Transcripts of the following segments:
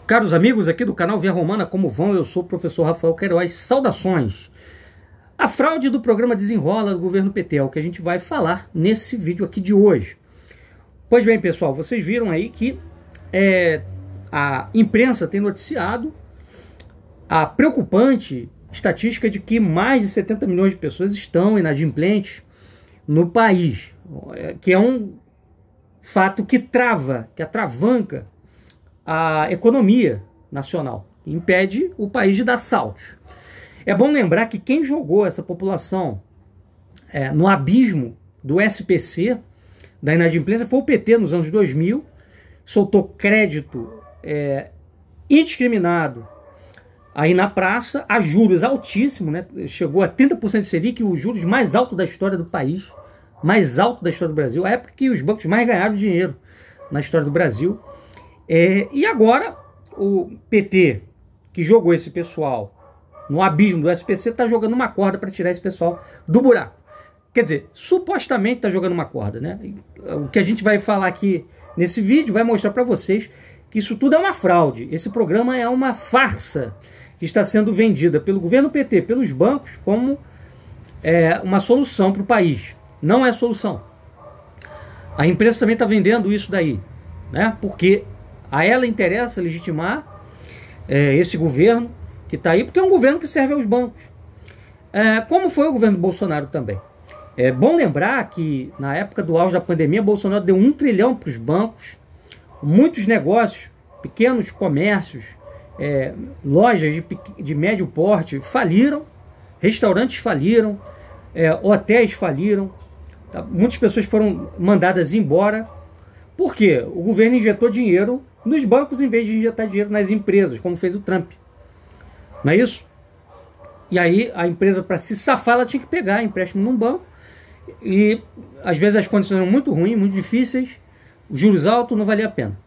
Caros amigos aqui do canal Via Romana, como vão? Eu sou o professor Rafael Queiroz, saudações! A fraude do programa Desenrola do governo PT é o que a gente vai falar nesse vídeo aqui de hoje. Pois bem, pessoal, vocês viram aí que a imprensa tem noticiado a preocupante estatística de que mais de 70 milhões de pessoas estão inadimplentes no país, que é um fato que atravanca a economia nacional, impede o país de dar saltos. É bom lembrar que quem jogou essa população no abismo do SPC, da inadimplência, foi o PT nos anos 2000, soltou crédito indiscriminado aí na praça, a juros altíssimos, né? Chegou a 30% de Selic, os juros mais altos da história do país, mais alto da história do Brasil, a época que os bancos mais ganharam dinheiro na história do Brasil. E agora o PT, que jogou esse pessoal no abismo do SPC, está jogando uma corda para tirar esse pessoal do buraco. Quer dizer, supostamente está jogando uma corda, né? O que a gente vai falar aqui nesse vídeo vai mostrar para vocês que isso tudo é uma fraude. Esse programa é uma farsa que está sendo vendida pelo governo PT, pelos bancos, como uma solução para o país. Não é solução. A imprensa também está vendendo isso daí, né? Porque a ela interessa legitimar esse governo que está aí, porque é um governo que serve aos bancos. Como foi o governo Bolsonaro também. É bom lembrar que na época do auge da pandemia, Bolsonaro deu 1 trilhão para os bancos, muitos negócios, pequenos comércios, lojas de médio porte faliram, restaurantes faliram, hotéis faliram, tá? Muitas pessoas foram mandadas embora. Por quê? O governo injetou dinheiro nos bancos em vez de injetar dinheiro nas empresas, como fez o Trump. Não é isso? E aí a empresa, para se safar, ela tinha que pegar empréstimo num banco, e às vezes as condições eram muito ruins, muito difíceis, juros altos, não valia a pena.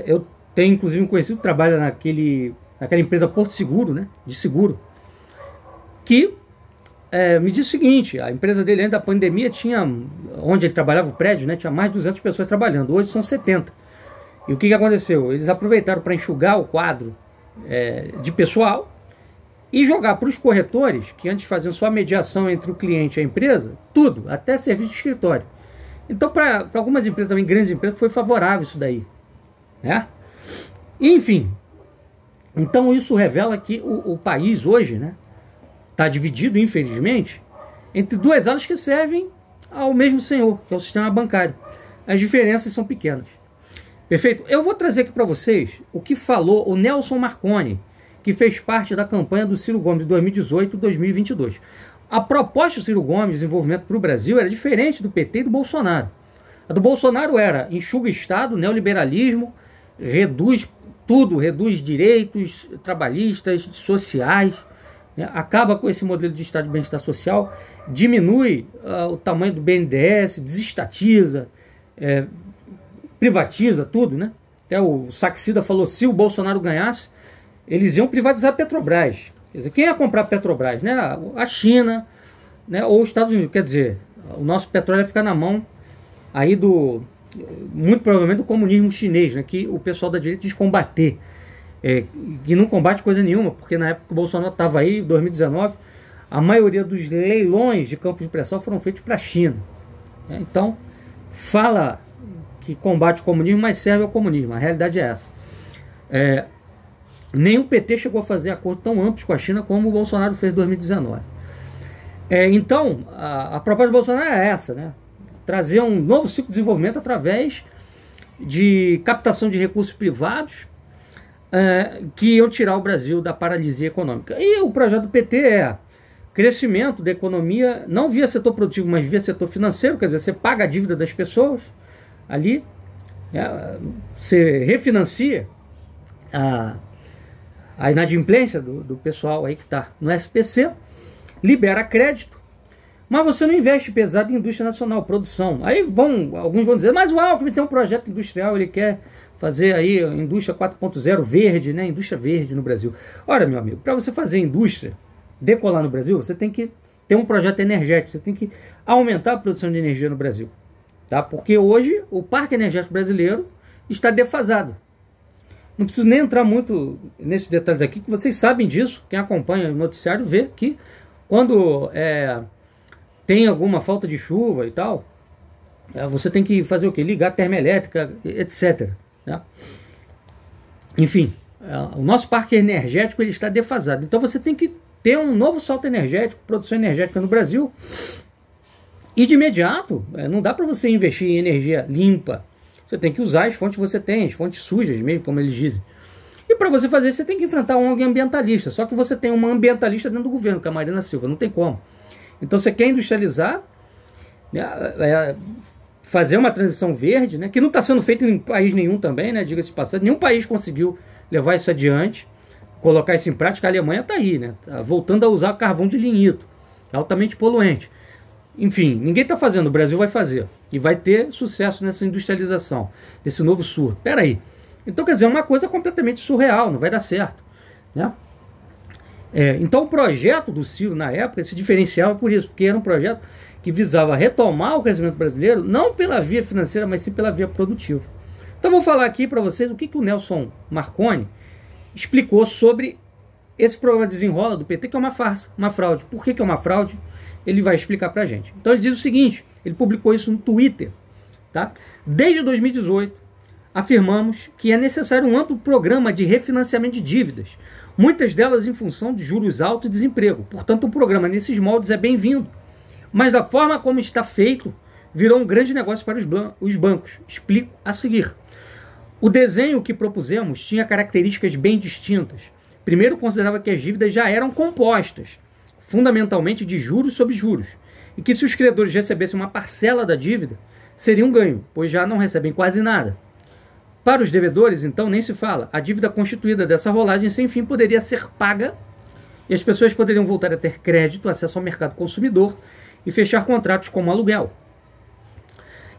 Eu tenho inclusive um conhecido que trabalha naquela empresa Porto Seguro, né, de seguro, que me disse o seguinte: a empresa dele antes da pandemia tinha, onde ele trabalhava, o prédio, né, tinha mais de 200 pessoas trabalhando, hoje são 70. E o que aconteceu? Eles aproveitaram para enxugar o quadro de pessoal e jogar para os corretores, que antes faziam só a mediação entre o cliente e a empresa, tudo, até serviço de escritório. Então, para algumas empresas, também grandes empresas, foi favorável isso daí, né? Enfim, então isso revela que o país hoje, né, está dividido, infelizmente, entre duas alas que servem ao mesmo senhor, que é o sistema bancário. As diferenças são pequenas. Perfeito? Eu vou trazer aqui para vocês o que falou o Nelson Marconi, que fez parte da campanha do Ciro Gomes de 2018-2022. A proposta do Ciro Gomes de desenvolvimento para o Brasil era diferente do PT e do Bolsonaro. A do Bolsonaro era enxuga o Estado, neoliberalismo, reduz tudo, reduz direitos trabalhistas, sociais, né? Acaba com esse modelo de Estado de bem-estar social, diminui o tamanho do BNDES, desestatiza, privatiza tudo, né? Até o Saxida falou: se o Bolsonaro ganhasse, eles iam privatizar a Petrobras. Quer dizer, quem ia comprar a Petrobras? Né? A China, né? Ou os Estados Unidos. Quer dizer, o nosso petróleo ia ficar na mão aí muito provavelmente do comunismo chinês, né? Que o pessoal da direita diz combater. Que não combate coisa nenhuma, porque na época que o Bolsonaro estava aí, em 2019, a maioria dos leilões de campos de pré-sal foram feitos para a China. Então, fala que combate o comunismo, mas serve ao comunismo. A realidade é essa. Nem o PT chegou a fazer acordos tão amplos com a China como o Bolsonaro fez em 2019. Então, a proposta do Bolsonaro é essa, né? Trazer um novo ciclo de desenvolvimento através de captação de recursos privados que iam tirar o Brasil da paralisia econômica. E o projeto do PT é crescimento da economia, não via setor produtivo, mas via setor financeiro. Quer dizer, você paga a dívida das pessoas ali, você refinancia a inadimplência do pessoal aí que está no SPC, libera crédito, mas você não investe pesado em indústria nacional, produção. Aí alguns vão dizer: mas o Alckmin tem um projeto industrial, ele quer fazer aí a indústria 4.0 verde, né? Indústria verde no Brasil. Ora, meu amigo, para você fazer indústria decolar no Brasil, você tem que ter um projeto energético, você tem que aumentar a produção de energia no Brasil, tá? Porque hoje o parque energético brasileiro está defasado. Não preciso nem entrar muito nesses detalhes aqui, que vocês sabem disso. Quem acompanha o noticiário vê que quando tem alguma falta de chuva e tal, você tem que fazer o quê? Ligar a termoelétrica, etc. Né? Enfim, o nosso parque energético ele está defasado. Então você tem que ter um novo salto energético, produção energética no Brasil. E de imediato, não dá para você investir em energia limpa. Você tem que usar as fontes que você tem, as fontes sujas mesmo, como eles dizem. E para você fazer isso, você tem que enfrentar um ambientalista. Só que você tem uma ambientalista dentro do governo, que é a Marina Silva. Não tem como. Então você quer industrializar, né, fazer uma transição verde, né, que não está sendo feito em país nenhum também, né, diga-se de passagem. Nenhum país conseguiu levar isso adiante, colocar isso em prática. A Alemanha está aí, né, tá voltando a usar carvão de lignito, altamente poluente. Enfim, ninguém está fazendo, o Brasil vai fazer. E vai ter sucesso nessa industrialização, desse novo surto. Espera aí. Então, quer dizer, é uma coisa completamente surreal, não vai dar certo. Né? Então, o projeto do Ciro, na época, se diferenciava por isso, porque era um projeto que visava retomar o crescimento brasileiro, não pela via financeira, mas sim pela via produtiva. Então, vou falar aqui para vocês o que o Nelson Marconi explicou sobre esse programa Desenrola do PT, que é uma farsa, uma fraude. Por que é uma fraude? Ele vai explicar para a gente. Então, ele diz o seguinte, ele publicou isso no Twitter. Tá? Desde 2018, afirmamos que é necessário um amplo programa de refinanciamento de dívidas, muitas delas em função de juros altos e desemprego. Portanto, um programa nesses moldes é bem-vindo. Mas da forma como está feito, virou um grande negócio para os bancos. Explico a seguir. O desenho que propusemos tinha características bem distintas. Primeiro, considerava que as dívidas já eram compostas, fundamentalmente de juros sobre juros, e que se os credores recebessem uma parcela da dívida, seria um ganho, pois já não recebem quase nada. Para os devedores, então, nem se fala. A dívida constituída dessa rolagem sem fim poderia ser paga e as pessoas poderiam voltar a ter crédito, acesso ao mercado consumidor e fechar contratos como aluguel.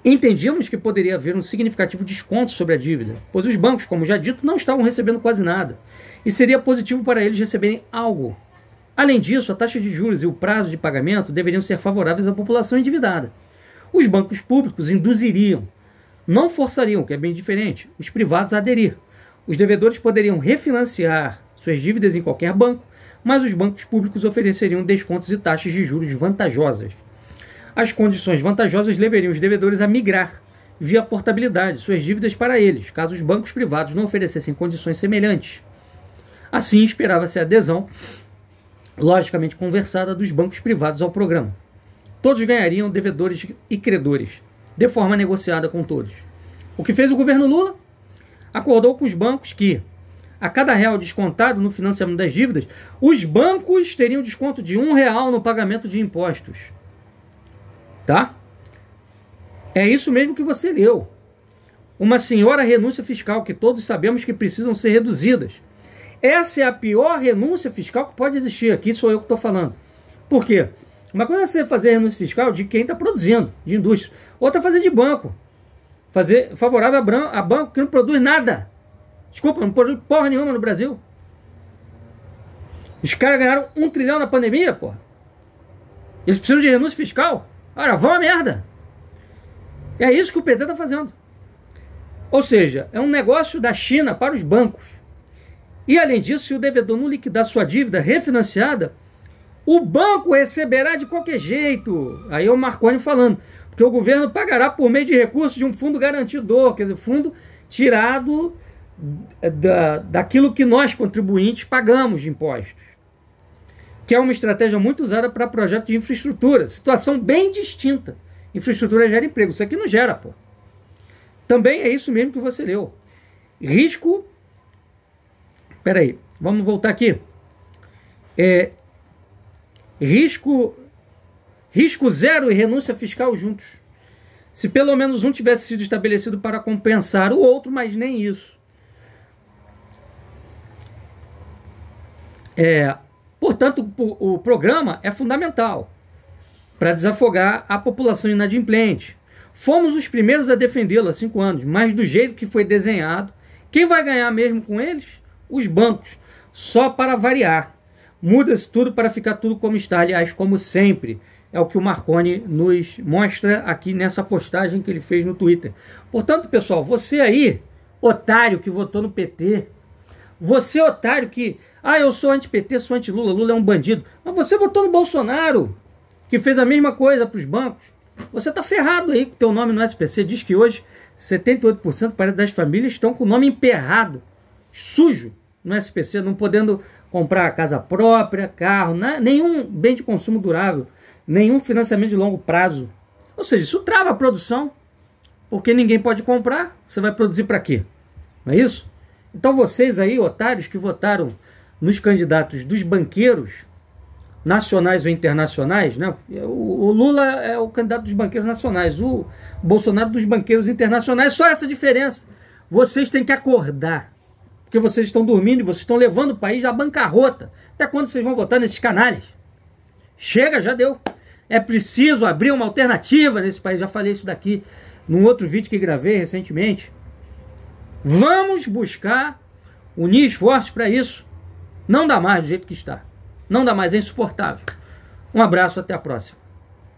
Entendíamos que poderia haver um significativo desconto sobre a dívida, pois os bancos, como já dito, não estavam recebendo quase nada, e seria positivo para eles receberem algo. Além disso, a taxa de juros e o prazo de pagamento deveriam ser favoráveis à população endividada. Os bancos públicos induziriam, não forçariam, que é bem diferente, os privados a aderir. Os devedores poderiam refinanciar suas dívidas em qualquer banco, mas os bancos públicos ofereceriam descontos e taxas de juros vantajosas. As condições vantajosas levariam os devedores a migrar, via portabilidade, suas dívidas para eles, caso os bancos privados não oferecessem condições semelhantes. Assim, esperava-se a adesão, logicamente conversada, dos bancos privados ao programa. Todos ganhariam, devedores e credores, de forma negociada com todos. O que fez o governo Lula? Acordou com os bancos que, a cada real descontado no financiamento das dívidas, os bancos teriam desconto de R$1 no pagamento de impostos. Tá? É isso mesmo que você leu. Uma senhora renúncia fiscal que todos sabemos que precisam ser reduzidas. Essa é a pior renúncia fiscal que pode existir. Aqui sou eu que estou falando. Por quê? Uma coisa é você fazer renúncia fiscal de quem está produzindo, de indústria. Outra é fazer de banco. Fazer favorável a banco que não produz nada. Desculpa, não produz porra nenhuma no Brasil. Os caras ganharam 1 trilhão na pandemia, porra. Eles precisam de renúncia fiscal? Ora, vão a merda. É isso que o PT está fazendo. Ou seja, é um negócio da China para os bancos. E além disso, se o devedor não liquidar sua dívida refinanciada, o banco receberá de qualquer jeito. Aí é o Marconi falando. Porque o governo pagará por meio de recursos de um fundo garantidor, quer dizer, fundo tirado daquilo que nós, contribuintes, pagamos de impostos. Que é uma estratégia muito usada para projetos de infraestrutura. Situação bem distinta. Infraestrutura gera emprego. Isso aqui não gera, pô. Também é isso mesmo que você leu. Risco... Peraí, vamos voltar aqui. Risco zero e renúncia fiscal juntos. Se pelo menos um tivesse sido estabelecido para compensar o outro, mas nem isso. Portanto, o programa é fundamental para desafogar a população inadimplente. Fomos os primeiros a defendê-lo há 5 anos, mas do jeito que foi desenhado, quem vai ganhar mesmo com eles? Os bancos. Só para variar. Muda-se tudo para ficar tudo como está. Aliás, como sempre, é o que o Marconi nos mostra aqui nessa postagem que ele fez no Twitter. Portanto, pessoal, você aí, otário que votou no PT. Você, otário que... eu sou anti-PT, sou anti-Lula, Lula é um bandido. Mas você votou no Bolsonaro, que fez a mesma coisa para os bancos. Você tá ferrado aí com o teu nome no SPC. Diz que hoje 78% parece das famílias estão com o nome emperrado, sujo, no SPC, não podendo comprar casa própria, carro, nenhum bem de consumo durável, nenhum financiamento de longo prazo. Ou seja, isso trava a produção, porque ninguém pode comprar. Você vai produzir para quê? Não é isso? Então vocês aí, otários que votaram nos candidatos dos banqueiros, nacionais ou internacionais, né? O Lula é o candidato dos banqueiros nacionais, o Bolsonaro dos banqueiros internacionais, só essa diferença. Vocês têm que acordar, porque vocês estão dormindo e vocês estão levando o país à bancarrota. Até quando vocês vão votar nesses canalhas? Chega, já deu. É preciso abrir uma alternativa nesse país. Já falei isso daqui num outro vídeo que gravei recentemente. Vamos buscar unir esforços para isso. Não dá mais do jeito que está. Não dá mais, é insuportável. Um abraço, até a próxima.